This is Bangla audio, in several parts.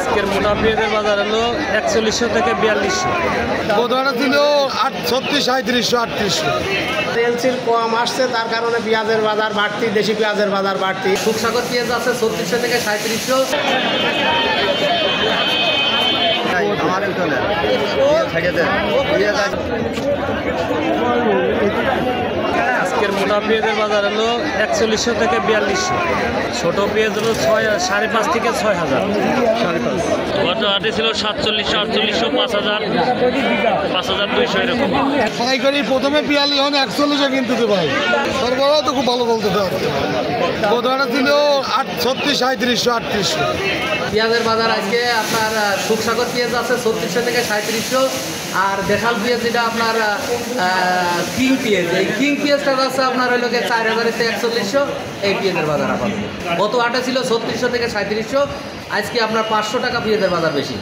আজকের মোটা পেঁয়াজের বাজার হলো 4100 থেকে 4200। গতটা ছিল 36, 37, 38। এলসির কম আসছে, তার কারণে পেঁয়াজের বাজার বাড়তি, দেশি পেঁয়াজের বাজার বাড়তি। সুখসাগর পেঁয়াজ আছে 3600 থেকে 3700। আজকের মোটা পেঁয়াজের বাজার হলো 4100 থেকে 4200। ছোট পেঁয়াজ হলো 5.5 থেকে 6000। গত হাটে ছিল 4700, 4800, 5000, 5200 এরকম। পাইকারি প্রথমে 42, এখন 41 কিন্তু তো ভাই সরবরাহ তো খুব ভালো বলতে পারছে। গতটা ছিল 36, 37, 38। পেঁয়াজের বাজার আজকে আপনার সুখসাগর পেঁয়াজ আছে 3600 থেকে 3700। আর দেশাল পেঁয়াজ যেটা আপনার কিং পেঁয়াজ, এই কিং পেঁয়াজটা আছে আপনার হইল 4000 থেকে 4100। এই পেঁয়াজের বাজার আপাতত গত হাটে ছিল 3600 থেকে 3700। আজকে আপনার 500 টাকা পেঁয়াজের বাজার বেশি।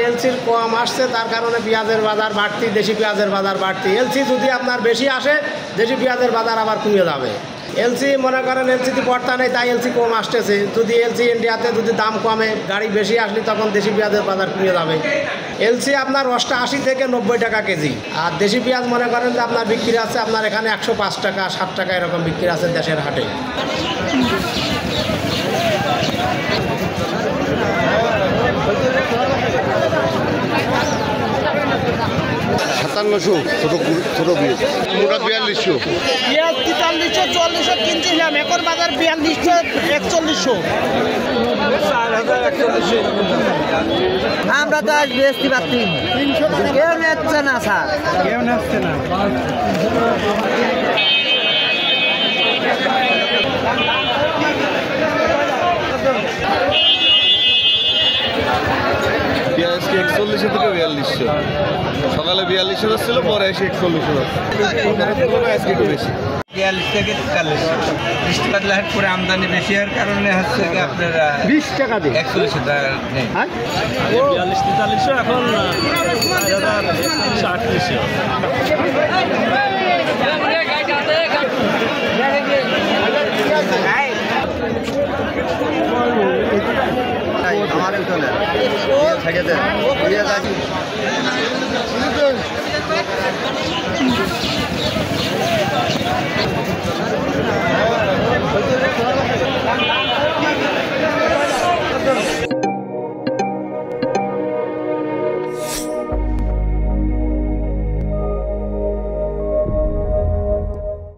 এলসির কম আসছে, তার কারণে পেঁয়াজের বাজার বাড়তি, দেশি পেঁয়াজের বাজার বাড়তি। এলসি যদি আপনার বেশি আসে, দেশি পেঁয়াজের বাজার আবার কমে যাবে। এলসি মনে করেন এলসিতে পড়তা নেই, তাই এলসি কম আসতেছে। যদি এলসি ইন্ডিয়াতে যদি দাম কমে, গাড়ি বেশি আসলে তখন দেশি পেঁয়াজের বাজার কমে যাবে। এলসি আপনার 80 থেকে 90 টাকা কেজি। আর দেশি পেঁয়াজ মনে করেন যে আপনার বিক্রি আছে আপনার এখানে 105 টাকা, 60 টাকা এরকম বিক্রি আছে দেশের হাটে। 5700 ছোট পেঁয়াজ, মোটা 4200। পেঁয়াজ 4300, 4400 কিনছিলাম, এখন বাজার 4200, 4100। আমরা তো আজ বেচতে পারছি, কেউ নিচ্ছে না স্যার, কেউ নিচ্ছে না। পেঁয়াজ 4100 থেকে 4200। সকালে 4200 যাচ্ছিল, পরে এসে 4100 আজকে একটু বেশি। 42 থেকে 4300। বৃষ্টি বাদলা হাট করে আমদানি বেশি হওয়ার কারণে হচ্ছে আপনার 20 টাকা দিয়ে 4100 টাকা নেই। 42-4300, এখন 3800। আমার